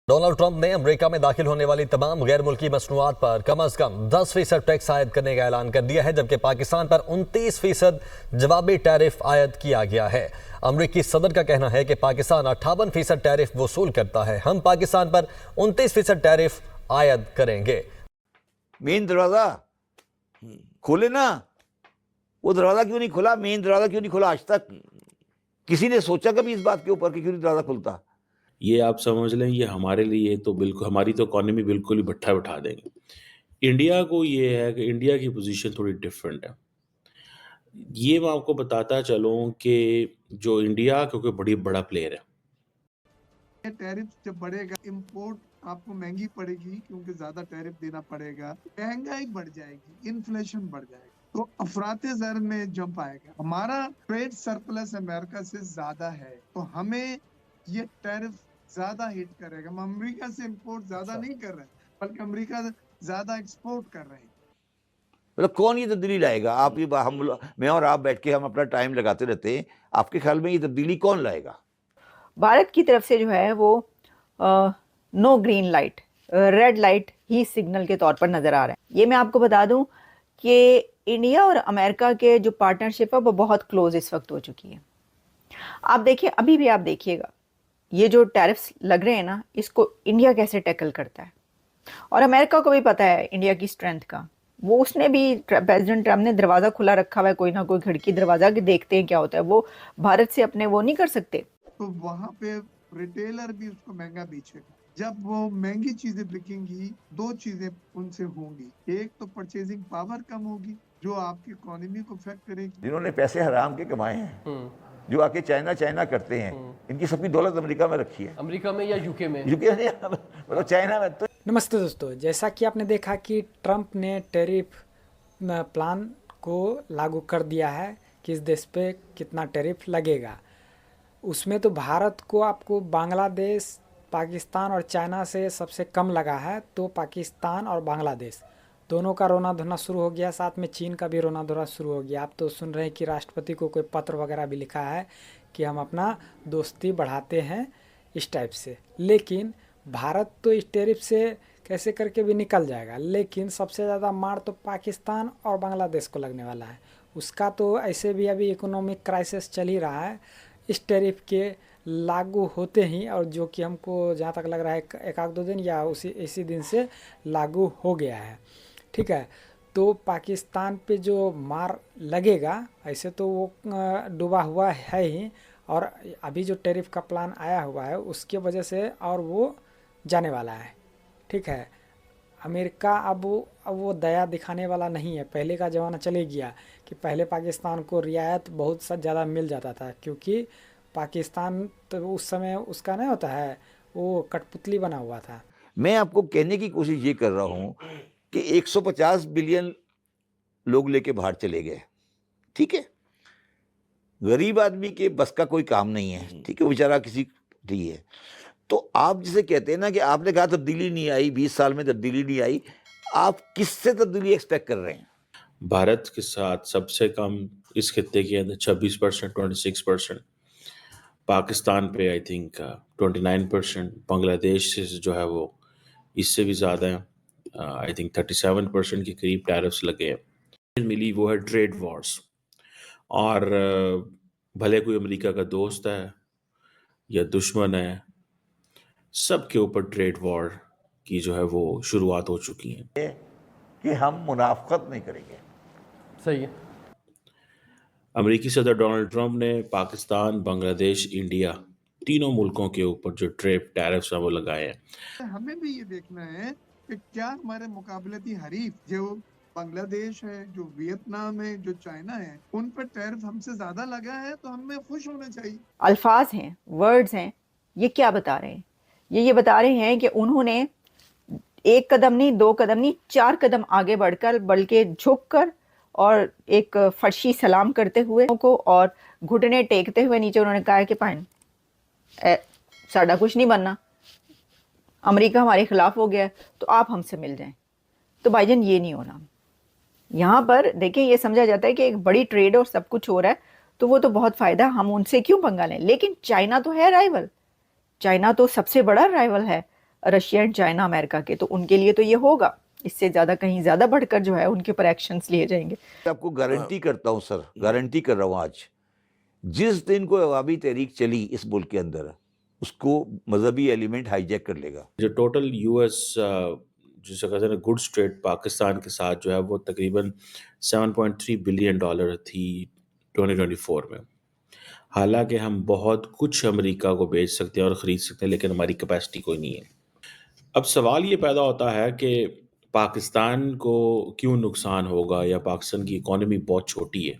Donald Trump ने America में दाखिल होने वाली तमाम गैर मुल्की मसनूआत पर कम अज कम 10% टैक्स आयद करने का ऐलान कर दिया है, जबकि पाकिस्तान पर 29% जवाबी टैरिफ आयद किया गया है। अमेरिकी सदर का कहना है कि पाकिस्तान 58% टैरिफ वसूल करता है। हम पाकिस्तान पर 29% टैरिफ आयद करेंगे। मेन दरवाजा खोले ना, वो दरवाजा क्यों नहीं खुला? मेन दरवाजा क्यों नहीं खुला? आज तक किसी ने सोचा कभी इस बात के ऊपर कि क्यों नहीं दरवाजा खुलता? ये आप समझ लें, ये हमारे लिए तो बिल्कुल, हमारी तो इकॉनमी बिल्कुल ही भट्ठा बिठा देंगे। इंडिया को ये है कि इंडिया की पोजीशन थोड़ी डिफरेंट है। ये मैं आपको बताता चलूं कि जो इंडिया क्योंकि बड़ी बड़ा प्लेयर है, टैरिफ जब बढ़ेगा इंपोर्ट आपको महंगी पड़ेगी, क्योंकि ज्यादा टैरिफ देना पड़ेगा, महंगाई बढ़ जाएगी, इन्फ्लेशन बढ़ जाएगा, तो अफराते ज़र में जंप आएगा। हमारा ट्रेड सरप्लस अमेरिका से ज्यादा है, तो हमें ये टैरिफ ज्यादा हिट करेगा। हम अमेरिका से इंपोर्ट ज्यादा नहीं कर रहे हैं, बल्कि अमेरिका ज्यादा एक्सपोर्ट कर रहे हैं। मतलब कौन ये तब्दीली लाएगा? आप ये मैं और आप बैठ के हम अपना टाइम लगाते रहते हैं, आपके ख्याल में ये तब्दीली कौन लाएगा? भारत की तरफ से जो है वो no green light, red light ही सिग्नल के तौर पर नजर आ रहा है। ये मैं आपको बता दूं कि इंडिया और अमेरिका के जो पार्टनरशिप है वो बहुत क्लोज इस वक्त हो चुकी है। आप देखिए, अभी भी आप देखिएगा, ये जो टैरिफ्स लग रहे हैं ना, इसको इंडिया कैसे टैकल करता है। और अमेरिका को भी पता है इंडिया की स्ट्रेंथ का। वो उसने भी, प्रेसिडेंट ट्रम्प ने दरवाज़ा खुला रखा हुआ है, कोई ना कोई खिड़की दरवाज़ा, कि देखते हैं क्या होता है। वो भारत से अपने वो नहीं कर सकते। तो वहां पे रिटेलर भी उसको महंगा बेचेगा। जब वो महंगी चीजें बिकेंगी, दो चीजें उनसे होंगी। एक तो परचेजिंग पावर कम होगी, जो आपकी इकोनॉमी को इफेक्ट करेगी। जिन्होंने पैसे हराम के कमाए हैं, जो आके चाइना करते हैं, इनकी सबकी दौलत अमेरिका में रखी है। अमेरिका में या यूके में? यूके में, मतलब चाइना में। तो नमस्ते दोस्तों, जैसा कि आपने देखा कि ट्रंप ने टैरिफ प्लान को लागू कर दिया है, किस देश पे कितना टैरिफ लगेगा। उसमें तो भारत को, आपको बांग्लादेश, पाकिस्तान और चाइना से सबसे कम लगा है। तो पाकिस्तान और बांग्लादेश दोनों का रोना धोना शुरू हो गया, साथ में चीन का भी रोना धोना शुरू हो गया। आप तो सुन रहे हैं कि राष्ट्रपति को कोई पत्र वगैरह भी लिखा है कि हम अपना दोस्ती बढ़ाते हैं इस टाइप से। लेकिन भारत तो इस टैरिफ से कैसे करके भी निकल जाएगा, लेकिन सबसे ज़्यादा मार तो पाकिस्तान और बांग्लादेश को लगने वाला है। उसका तो ऐसे भी अभी इकोनॉमिक क्राइसिस चल ही रहा है इस टैरिफ के लागू होते ही, और जो कि हमको जहाँ तक लग रहा है एक आध दो दिन या इसी दिन से लागू हो गया है। ठीक है, तो पाकिस्तान पे जो मार लगेगा, ऐसे तो वो डूबा हुआ है ही, और अभी जो टैरिफ का प्लान आया हुआ है उसके वजह से और वो जाने वाला है। ठीक है, अमेरिका अब वो दया दिखाने वाला नहीं है। पहले का ज़माना चले गया कि पहले पाकिस्तान को रियायत बहुत सा ज़्यादा मिल जाता था, क्योंकि पाकिस्तान तो उस समय उसका नहीं होता है, वो कठपुतली बना हुआ था। मैं आपको कहने की कोशिश ये कर रहा हूँ कि 150 बिलियन लोग लेके बाहर चले गए। ठीक है, गरीब आदमी के बस का कोई काम नहीं है। ठीक है, बेचारा किसी ठीक है। तो आप जिसे कहते हैं ना कि आपने कहा तब्दीली नहीं आई, 20 साल में तब्दीली नहीं आई, आप किससे तब्दीली एक्सपेक्ट कर रहे हैं? भारत के साथ सबसे कम इस खित्ते के अंदर 26%, 26%, पाकिस्तान पे आई थिंक 29%, बांग्लादेश से जो है वो इससे भी ज़्यादा है, आई थिंक 37% के करीब टैरिफ्स लगे हैं। मिली वो है ट्रेड वॉर्स, और भले कोई अमेरिका का दोस्त है या दुश्मन है, सबके ऊपर ट्रेड वॉर की जो है वो शुरुआत हो चुकी है कि हम मुनाफकत नहीं करेंगे। सही है। अमेरिकी सदर डोनाल्ड ट्रंप ने पाकिस्तान, बांग्लादेश, इंडिया तीनों मुल्कों के ऊपर जो ट्रेड टैरिफ्स हैं वो लगाए हैं। हमें भी ये देखना है कि क्या हमारे मुकाबलती हरीफ जो बांग्लादेश है, जो वियतनाम है, जो चाइना है, उन पर टैरिफ हमसे ज्यादा लगा है, तो हमें खुश होना चाहिए। अल्फाज हैं, वर्ड्स हैं, ये क्या बता रहे हैं? ये बता रहे हैं कि उन्होंने एक कदम नहीं, दो कदम नहीं, 4 कदम आगे बढ़कर, बल्कि झुककर और एक फर्शी सलाम करते हुए को और घुटने टेकते हुए नीचे उन्होंने कहा कि पाइन साडा कुछ नहीं बनना, अमेरिका हमारे खिलाफ हो गया, तो आप हमसे मिल जाएं। तो भाईजान ये नहीं होना। यहाँ पर देखिए, ये समझा जाता है कि एक बड़ी ट्रेड और सब कुछ हो रहा है, तो वो तो बहुत फायदा, हम उनसे क्यों पंगा लें। लेकिन चाइना तो है राइवल, चाइना तो सबसे बड़ा राइवल है रशिया एंड चाइना अमेरिका के, तो उनके लिए तो ये होगा, इससे ज़्यादा कहीं ज़्यादा बढ़कर जो है उनके ऊपर एक्शंस लिए जाएंगे। आपको गारंटी करता हूं सर, गारंटी कर रहा हूं आज, जिस दिन कोई अवामी तहरीक चली इस मुल्क के अंदर, उसको मजहबी एलिमेंट हाईजैक कर लेगा। जो टोटल यूएस जिसे कहते हैं गुड्स ट्रेड पाकिस्तान के साथ जो है वो तकरीबन $7.3 बिलियन थी 2024 में। हालांकि हम बहुत कुछ अमेरिका को बेच सकते हैं और ख़रीद सकते हैं, लेकिन हमारी कैपेसिटी कोई नहीं है। अब सवाल ये पैदा होता है कि पाकिस्तान को क्यों नुकसान होगा, या पाकिस्तान की इकॉनमी बहुत छोटी है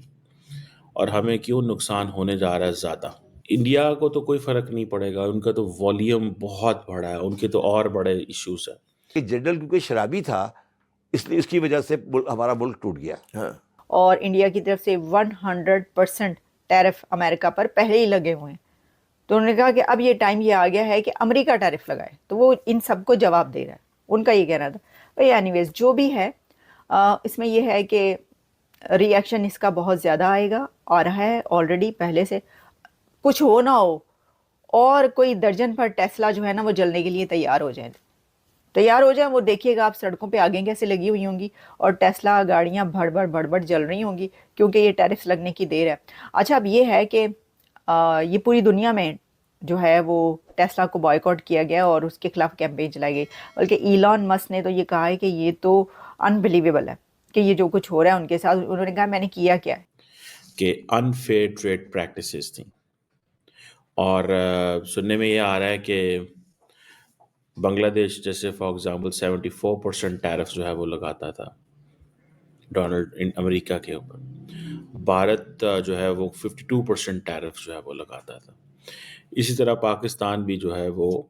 और हमें क्यों नुकसान होने जा रहा है ज़्यादा। इंडिया को तो कोई फ़र्क नहीं पड़ेगा, उनका तो वॉल्यूम बहुत बड़ा है, उनके तो और बड़े इश्यूज हैं। कि जनरल क्योंकि शराबी था, इसलिए इसकी वजह से हमारा मुल्क टूट गया। और इंडिया की तरफ से 100% टैरिफ अमेरिका पर पहले ही लगे हुए हैं, तो उन्होंने कहा कि अब ये टाइम ये आ गया है कि अमेरिका टैरिफ लगाए, तो वो इन सबको जवाब दे रहा है, उनका ये कहना था भाई। एनीवेज जो भी है, इसमें ये है कि रिएक्शन इसका बहुत ज़्यादा आएगा, आ रहा है ऑलरेडी पहले से। कुछ हो ना हो और कोई दर्जन पर टेस्ला जो है ना वो जलने के लिए तैयार हो जाए, वो देखिएगा आप सड़कों पे आगे कैसे लगी हुई होंगी और टेस्ला गाड़ियां भड़ जल रही होंगी, क्योंकि ये टैरिफ लगने की देर है। अच्छा, अब ये है कि ये पूरी दुनिया में जो है वो टेस्ला को बॉयकॉट किया गया और उसके खिलाफ कैंपेन चलाई गई, बल्कि इलॉन मस्क ने तो ये कहा है कि ये तो अनबिलीवेबल है कि ये जो कुछ हो रहा है उनके साथ। उन्होंने कहा मैंने किया क्या है, कि अनफेयर ट्रेड प्रैक्टिसेस थी। और सुनने में ये आ रहा है कि बांग्लादेश जैसे फॉर एग्जांपल 74% टैरिफ जो है वो लगाता था अमेरिका के ऊपर। भारत जो है वो 52% टैरिफ जो है वो लगाता था। इसी तरह पाकिस्तान भी जो है वो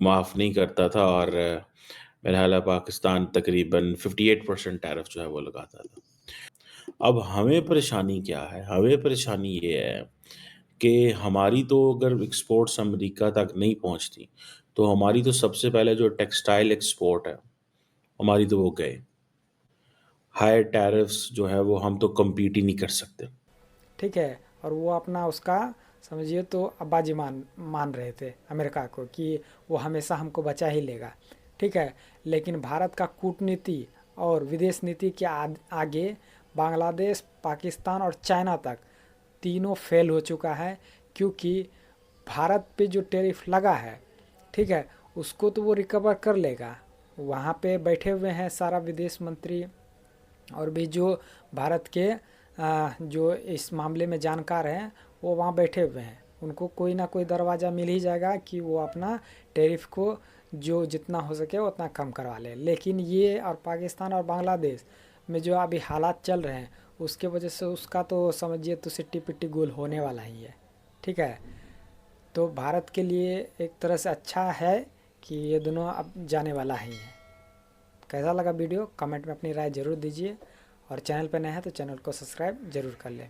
माफ़ नहीं करता था, और मेरा ख्याल है पाकिस्तान तकरीबन 58% टैरिफ जो है वो लगाता था। अब हमें परेशानी क्या है? हमें परेशानी ये है कि हमारी तो अगर एक्सपोर्ट्स अमेरिका तक नहीं पहुंचती, तो हमारी तो सबसे पहले जो टेक्सटाइल एक्सपोर्ट है हमारी, तो वो गए। हायर टैरिफ्स जो है वो हम तो कम्पीट ही नहीं कर सकते। ठीक है। और वो अपना उसका समझिए तो अब्बाजी मान रहे थे अमेरिका को कि वो हमेशा हमको बचा ही लेगा। ठीक है, लेकिन भारत का कूटनीति और विदेश नीति के आगे बांग्लादेश, पाकिस्तान और चाइना तक तीनों फेल हो चुका है, क्योंकि भारत पे जो टैरिफ लगा है, ठीक है, उसको तो वो रिकवर कर लेगा। वहाँ पे बैठे हुए हैं सारा विदेश मंत्री और भी जो भारत के जो इस मामले में जानकार हैं वो वहाँ बैठे हुए हैं। उनको कोई ना कोई दरवाज़ा मिल ही जाएगा कि वो अपना टैरिफ को जो जितना हो सके उतना कम करवा ले। लेकिन ये और पाकिस्तान और बांग्लादेश में जो अभी हालात चल रहे हैं उसके वजह से उसका तो समझिए तो सिट्टी पिट्टी गोल होने वाला ही है। ठीक है, तो भारत के लिए एक तरह से अच्छा है कि ये दोनों अब जाने वाला ही है। कैसा लगा वीडियो कमेंट में अपनी राय ज़रूर दीजिए, और चैनल पर नए हैं तो चैनल को सब्सक्राइब ज़रूर कर लें।